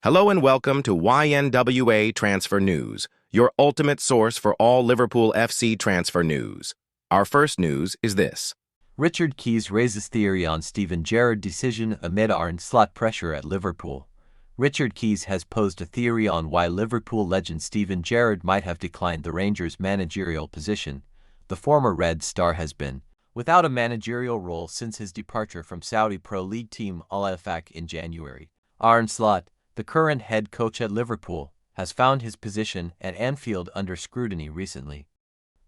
Hello and welcome to YNWA Transfer News, your ultimate source for all Liverpool FC transfer news. Our first news is this. Richard Keys raises theory on Steven Gerrard decision amid Arne Slot pressure at Liverpool. Richard Keys has posed a theory on why Liverpool legend Steven Gerrard might have declined the Rangers' managerial position. The former Red Star has been without a managerial role since his departure from Saudi Pro League team Al Wafaq in January. Arne Slot, the current head coach at Liverpool, has found his position at Anfield under scrutiny recently.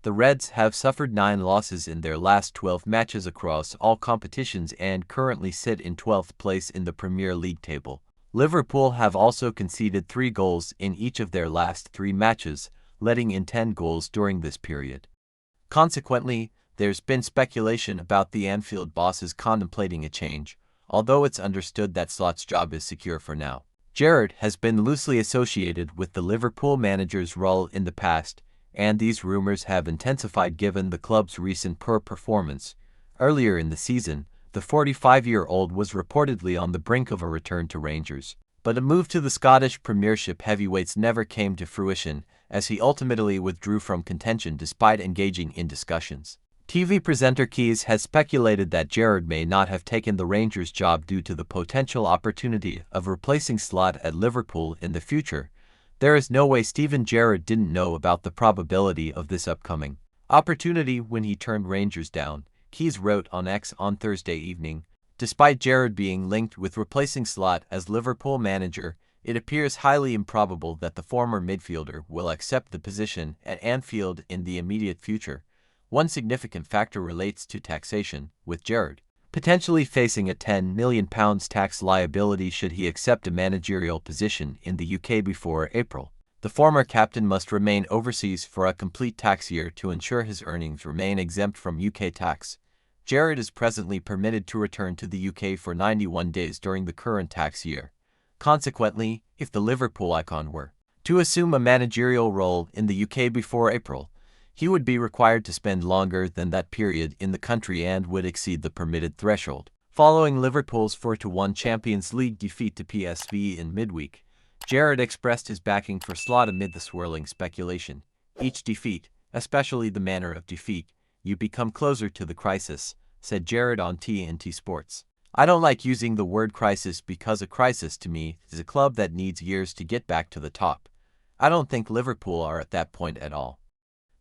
The Reds have suffered 9 losses in their last 12 matches across all competitions and currently sit in 12th place in the Premier League table. Liverpool have also conceded 3 goals in each of their last 3 matches, letting in 10 goals during this period. Consequently, there's been speculation about the Anfield bosses contemplating a change, although it's understood that Slot's job is secure for now. Gerrard has been loosely associated with the Liverpool manager's role in the past, and these rumors have intensified given the club's recent poor performance. Earlier in the season, the 45-year-old was reportedly on the brink of a return to Rangers, but a move to the Scottish Premiership heavyweights never came to fruition, as he ultimately withdrew from contention despite engaging in discussions. TV presenter Keys has speculated that Gerrard may not have taken the Rangers job due to the potential opportunity of replacing Slot at Liverpool in the future. There is no way Steven Gerrard didn't know about the probability of this upcoming opportunity when he turned Rangers down, Keys wrote on X on Thursday evening. Despite Gerrard being linked with replacing Slot as Liverpool manager, it appears highly improbable that the former midfielder will accept the position at Anfield in the immediate future. One significant factor relates to taxation, with Gerrard potentially facing a £10 million tax liability should he accept a managerial position in the UK before April. The former captain must remain overseas for a complete tax year to ensure his earnings remain exempt from UK tax. Gerrard is presently permitted to return to the UK for 91 days during the current tax year. Consequently, if the Liverpool icon were to assume a managerial role in the UK before April, he would be required to spend longer than that period in the country and would exceed the permitted threshold. Following Liverpool's 4-1 Champions League defeat to PSV in midweek, Gerrard expressed his backing for Slot amid the swirling speculation. Each defeat, especially the manner of defeat, you become closer to the crisis, said Gerrard on TNT Sports. I don't like using the word crisis because a crisis to me is a club that needs years to get back to the top. I don't think Liverpool are at that point at all.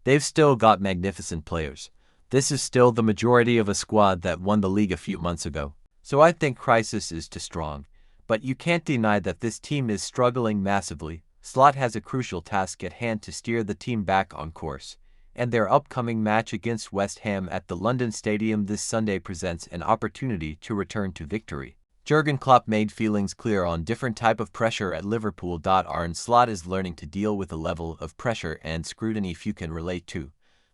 They've still got magnificent players. This is still the majority of a squad that won the league a few months ago. So I think crisis is too strong. But you can't deny that this team is struggling massively. Slot has a crucial task at hand to steer the team back on course. And their upcoming match against West Ham at the London Stadium this Sunday presents an opportunity to return to victory. Jurgen Klopp made feelings clear on different type of pressure at Liverpool. Arne Slot is learning to deal with a level of pressure and scrutiny few can relate to.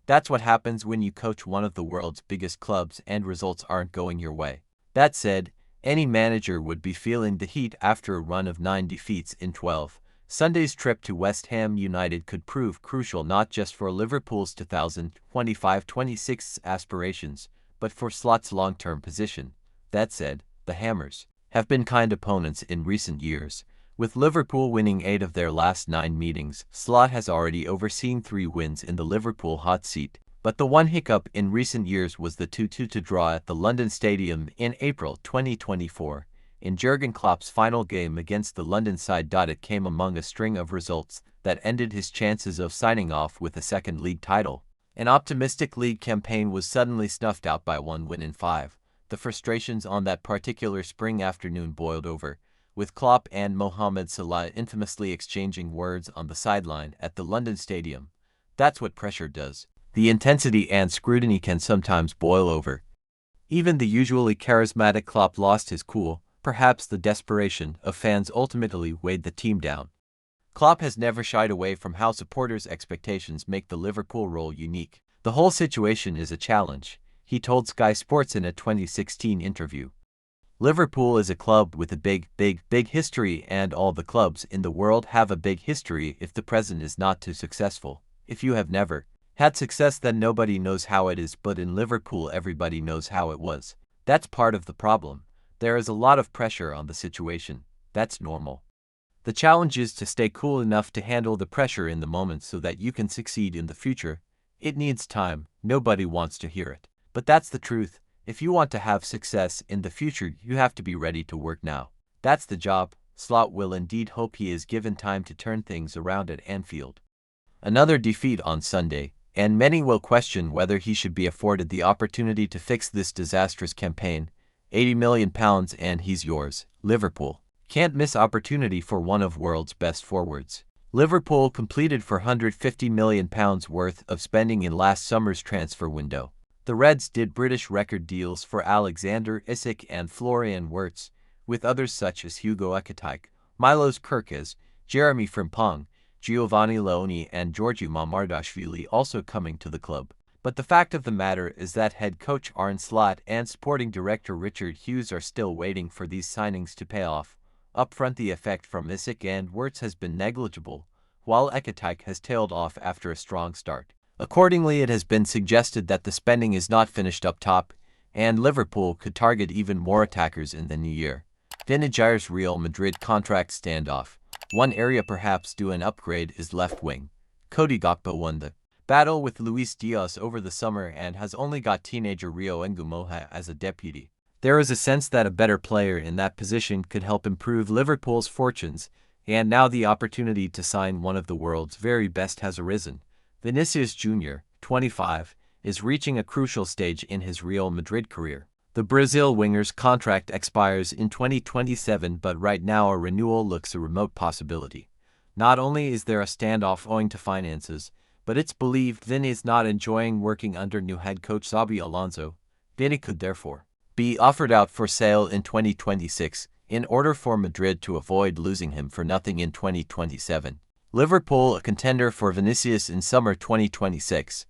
That's what happens when you coach one of the world's biggest clubs and results aren't going your way. That said, any manager would be feeling the heat after a run of 9 defeats in 12. Sunday's trip to West Ham United could prove crucial not just for Liverpool's 2025-26 aspirations, but for Slot's long-term position. That said, the Hammers have been kind opponents in recent years. With Liverpool winning 8 of their last 9 meetings, Slot has already overseen 3 wins in the Liverpool hot seat. But the one hiccup in recent years was the 2-2 draw at the London Stadium in April 2024. In Jurgen Klopp's final game against the London side. It came among a string of results that ended his chances of signing off with a second league title. An optimistic league campaign was suddenly snuffed out by 1 win in 5. The frustrations on that particular spring afternoon boiled over, with Klopp and Mohamed Salah infamously exchanging words on the sideline at the London Stadium. That's what pressure does. The intensity and scrutiny can sometimes boil over. Even the usually charismatic Klopp lost his cool. Perhaps the desperation of fans ultimately weighed the team down. Klopp has never shied away from how supporters' expectations make the Liverpool role unique. The whole situation is a challenge, he told Sky Sports in a 2016 interview. Liverpool is a club with a big history, and all the clubs in the world have a big history if the present is not too successful. If you have never had success, then nobody knows how it is, but in Liverpool everybody knows how it was. That's part of the problem. There is a lot of pressure on the situation. That's normal. The challenge is to stay cool enough to handle the pressure in the moment so that you can succeed in the future. It needs time, nobody wants to hear it. But that's the truth. If you want to have success in the future, you have to be ready to work now. That's the job. Slot will indeed hope he is given time to turn things around at Anfield. Another defeat on Sunday, and many will question whether he should be afforded the opportunity to fix this disastrous campaign. £80 million and he's yours. Liverpool can't miss opportunity for one of world's best forwards. Liverpool completed for £150 million worth of spending in last summer's transfer window. The Reds did British record deals for Alexander Isak and Florian Wirtz, with others such as Hugo Ekitike, Milos Kerkez, Jeremy Frimpong, Giovanni Leoni and Georgi Mamardashvili also coming to the club. But the fact of the matter is that head coach Arne Slot and sporting director Richard Hughes are still waiting for these signings to pay off. Up front, the effect from Isak and Wirtz has been negligible, while Ekitike has tailed off after a strong start. Accordingly, it has been suggested that the spending is not finished up top, and Liverpool could target even more attackers in the new year. Vinicius' Real Madrid contract standoff. One area perhaps due an upgrade is left wing. Cody Gakpo won the battle with Luis Diaz over the summer and has only got teenager YNWA as a deputy. There is a sense that a better player in that position could help improve Liverpool's fortunes, and now the opportunity to sign one of the world's very best has arisen. Vinicius Jr., 25, is reaching a crucial stage in his Real Madrid career. The Brazil winger's contract expires in 2027, but right now a renewal looks a remote possibility. Not only is there a standoff owing to finances, but it's believed Vini is not enjoying working under new head coach Xabi Alonso. Vini could therefore be offered out for sale in 2026 in order for Madrid to avoid losing him for nothing in 2027. Liverpool a contender for Vinicius in summer 2026.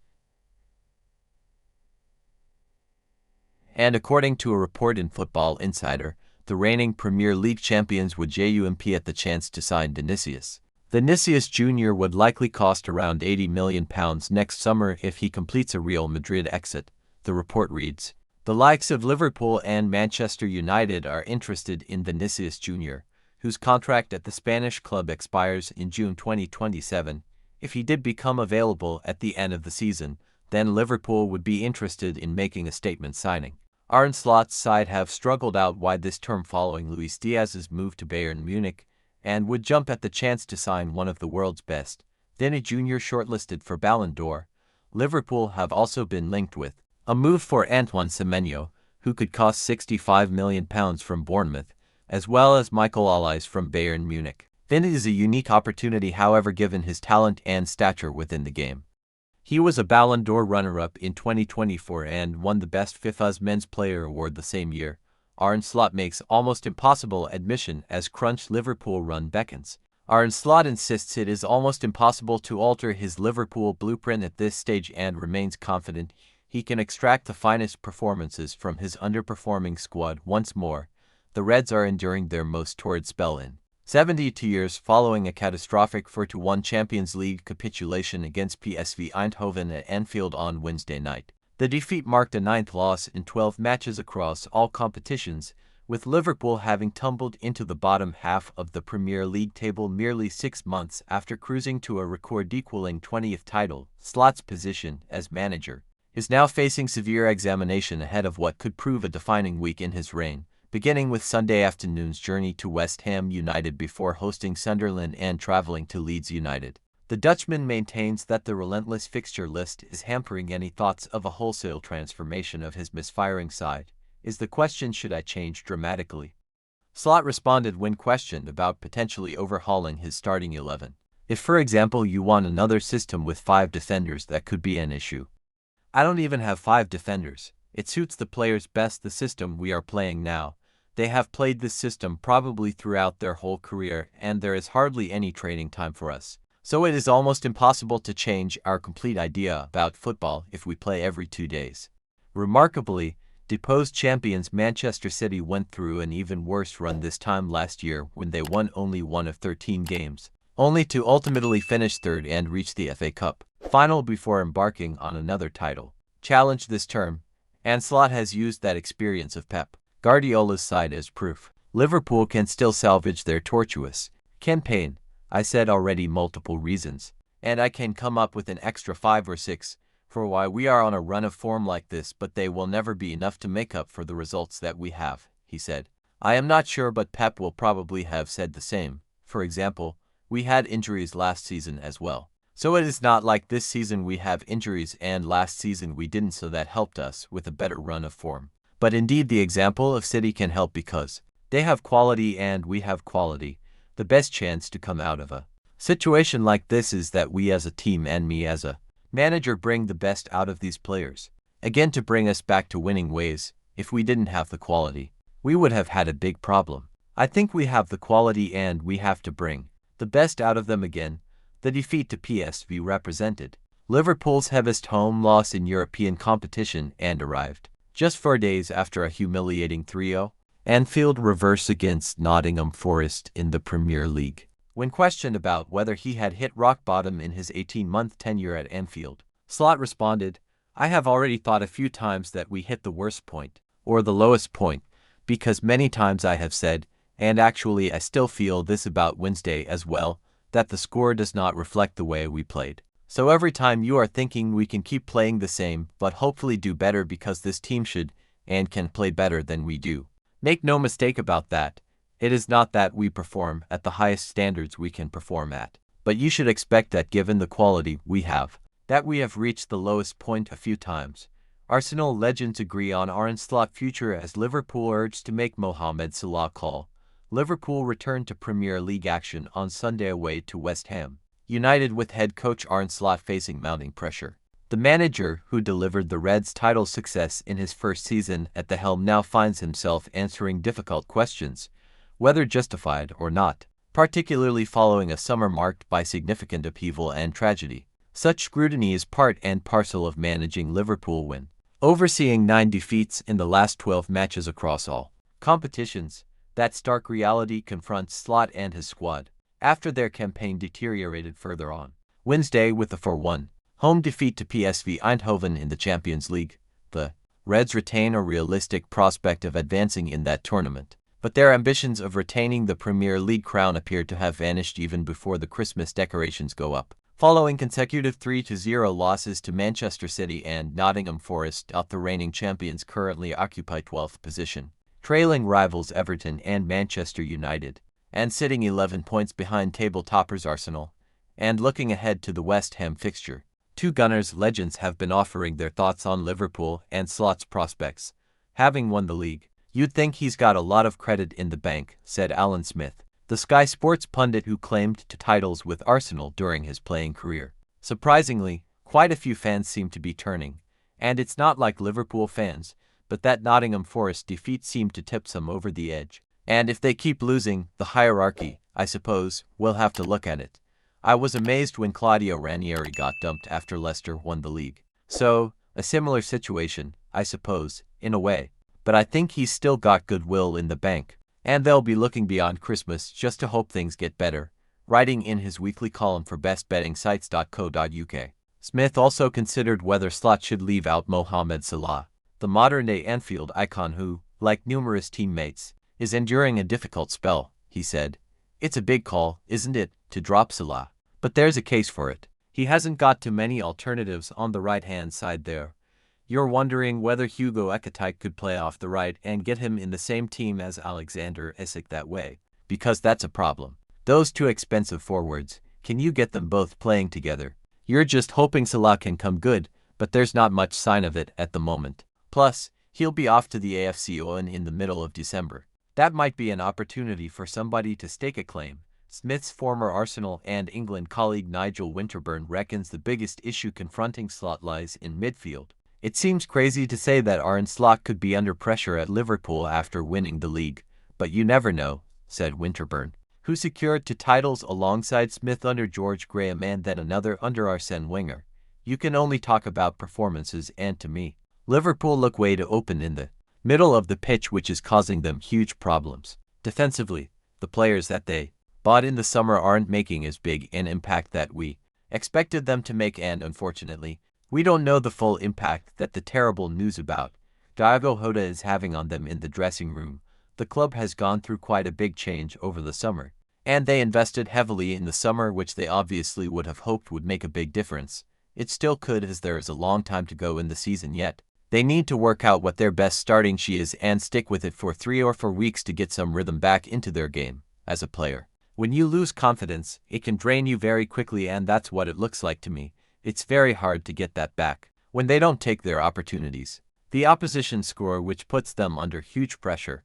And according to a report in Football Insider, the reigning Premier League champions would jump at the chance to sign Vinicius. Vinicius Jr. would likely cost around £80 million next summer if he completes a Real Madrid exit, the report reads. The likes of Liverpool and Manchester United are interested in Vinicius Jr., whose contract at the Spanish club expires in June 2027. If he did become available at the end of the season, then Liverpool would be interested in making a statement signing. Arne Slot's side have struggled out wide this term following Luis Diaz's move to Bayern Munich, and would jump at the chance to sign one of the world's best. Vini Jr. shortlisted for Ballon d'Or. Liverpool have also been linked with a move for Antoine Semenyo, who could cost £65 million from Bournemouth, as well as Michael Olise from Bayern Munich. Vini is a unique opportunity, however, given his talent and stature within the game. He was a Ballon d'Or runner-up in 2024 and won the Best FIFA's Men's Player Award the same year. Arne Slot makes almost impossible admission as crunch Liverpool run beckons. Arne Slot insists it is almost impossible to alter his Liverpool blueprint at this stage and remains confident he can extract the finest performances from his underperforming squad once more. The Reds are enduring their most torrid spell in 72 years following a catastrophic 4-1 Champions League capitulation against PSV Eindhoven at Anfield on Wednesday night. The defeat marked a 9th loss in 12 matches across all competitions, with Liverpool having tumbled into the bottom half of the Premier League table merely 6 months after cruising to a record-equaling 20th title. Slot's position as manager is now facing severe examination ahead of what could prove a defining week in his reign, beginning with Sunday afternoon's journey to West Ham United before hosting Sunderland and travelling to Leeds United. The Dutchman maintains that the relentless fixture list is hampering any thoughts of a wholesale transformation of his misfiring side. Is the question, should I change dramatically? Slot responded when questioned about potentially overhauling his starting 11. If, for example, you want another system with 5 defenders, that could be an issue. I don't even have 5 defenders. It suits the players best, the system we are playing now. They have played this system probably throughout their whole career, and there is hardly any training time for us. So it is almost impossible to change our complete idea about football if we play every 2 days. Remarkably, deposed champions Manchester City went through an even worse run this time last year when they won only 1 of 13 games, only to ultimately finish 3rd and reach the FA Cup final before embarking on another title challenge this term, and Slot has used that experience of Pep Guardiola's side as proof. Liverpool can still salvage their tortuous campaign. I said already multiple reasons, and I can come up with an extra 5 or 6 for why we are on a run of form like this, but they will never be enough to make up for the results that we have, he said. I am not sure, but Pep will probably have said the same. For example, we had injuries last season as well. So it is not like this season we have injuries and last season we didn't, so that helped us with a better run of form. But indeed the example of City can help because they have quality and we have quality. The best chance to come out of a situation like this is that we as a team and me as a manager bring the best out of these players. Again, to bring us back to winning ways. If we didn't have the quality, we would have had a big problem. I think we have the quality and we have to bring the best out of them again. The defeat to PSV represented Liverpool's heaviest home loss in European competition and arrived just 4 days after a humiliating 3-0 Anfield reverse against Nottingham Forest in the Premier League. When questioned about whether he had hit rock bottom in his 18-month tenure at Anfield, Slot responded, "I have already thought a few times that we hit the worst point, or the lowest point, because many times I have said, and actually I still feel this about Wednesday as well, that the score does not reflect the way we played. So every time you are thinking we can keep playing the same, but hopefully do better because this team should and can play better than we do. Make no mistake about that. It is not that we perform at the highest standards we can perform at, but you should expect that given the quality we have, that we have reached the lowest point a few times." Arsenal legends agree on Arne Slot future as Liverpool urged to make Mohamed Salah call. Liverpool returned to Premier League action on Sunday away to West Ham United with head coach Arne Slot facing mounting pressure. The manager, who delivered the Reds title success in his first season at the helm, now finds himself answering difficult questions, whether justified or not, particularly following a summer marked by significant upheaval and tragedy. Such scrutiny is part and parcel of managing Liverpool when overseeing 9 defeats in the last 12 matches across all competitions. That stark reality confronts Slot and his squad after their campaign deteriorated further on Wednesday with a 4-1 home defeat to PSV Eindhoven in the Champions League. The Reds retain a realistic prospect of advancing in that tournament, but their ambitions of retaining the Premier League crown appear to have vanished even before the Christmas decorations go up. Following consecutive 3-0 losses to Manchester City and Nottingham Forest, the reigning champions currently occupy 12th position, trailing rivals Everton and Manchester United, and sitting 11 points behind table toppers Arsenal. And looking ahead to the West Ham fixture, 2 Gunners legends have been offering their thoughts on Liverpool and Slot's prospects. Having won the league, you'd think he's got a lot of credit in the bank, said Alan Smith, the Sky Sports pundit who claimed to titles with Arsenal during his playing career. Surprisingly, quite a few fans seem to be turning, and it's not like Liverpool fans, but that Nottingham Forest defeat seemed to tip some over the edge. And if they keep losing, the hierarchy, I suppose, we'll have to look at it. I was amazed when Claudio Ranieri got dumped after Leicester won the league. So, a similar situation, I suppose, in a way. But I think he's still got goodwill in the bank, and they'll be looking beyond Christmas just to hope things get better, writing in his weekly column for bestbettingsites.co.uk. Smith also considered whether Slot should leave out Mohamed Salah, the modern-day Anfield icon who, like numerous teammates, is enduring a difficult spell. He said, "It's a big call, isn't it, to drop Salah? But there's a case for it. He hasn't got too many alternatives on the right-hand side there. You're wondering whether Hugo Ekitike could play off the right and get him in the same team as Alexander Isak that way, because that's a problem. Those 2 expensive forwards, can you get them both playing together? You're just hoping Salah can come good, but there's not much sign of it at the moment. Plus, he'll be off to the AFC Owen in the middle of December. That might be an opportunity for somebody to stake a claim." Smith's former Arsenal and England colleague Nigel Winterburn reckons the biggest issue confronting Slot lies in midfield. "It seems crazy to say that Arne Slot could be under pressure at Liverpool after winning the league, but you never know," said Winterburn, who secured 2 titles alongside Smith under George Graham and then another under Arsene Wenger. "You can only talk about performances, and to me, Liverpool look way too open in the middle of the pitch, which is causing them huge problems. Defensively, the players that they bought in the summer aren't making as big an impact that we expected them to make, and unfortunately, we don't know the full impact that the terrible news about Diogo Jota is having on them in the dressing room. The club has gone through quite a big change over the summer, And they invested heavily in the summer, which they obviously would have hoped would make a big difference. It still could, as there is a long time to go in the season yet. They need to work out what their best starting she is and stick with it for 3 or 4 weeks to get some rhythm back into their game as a player. When you lose confidence, it can drain you very quickly, and that's what it looks like to me. It's very hard to get that back when they don't take their opportunities. The opposition score, which puts them under huge pressure.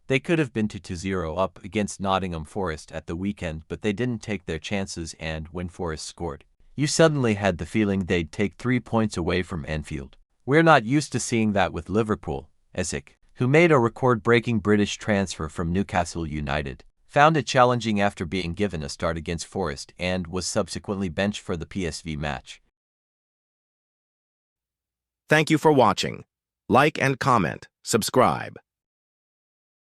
They could have been 2-0 up against Nottingham Forest at the weekend, but they didn't take their chances, and when Forest scored, you suddenly had the feeling they'd take 3 points away from Anfield. We're not used to seeing that with Liverpool. Essex, who made a record-breaking British transfer from Newcastle United, found it challenging after being given a start against Forest and was subsequently benched for the PSV match. Thank you for watching. Like and comment, subscribe.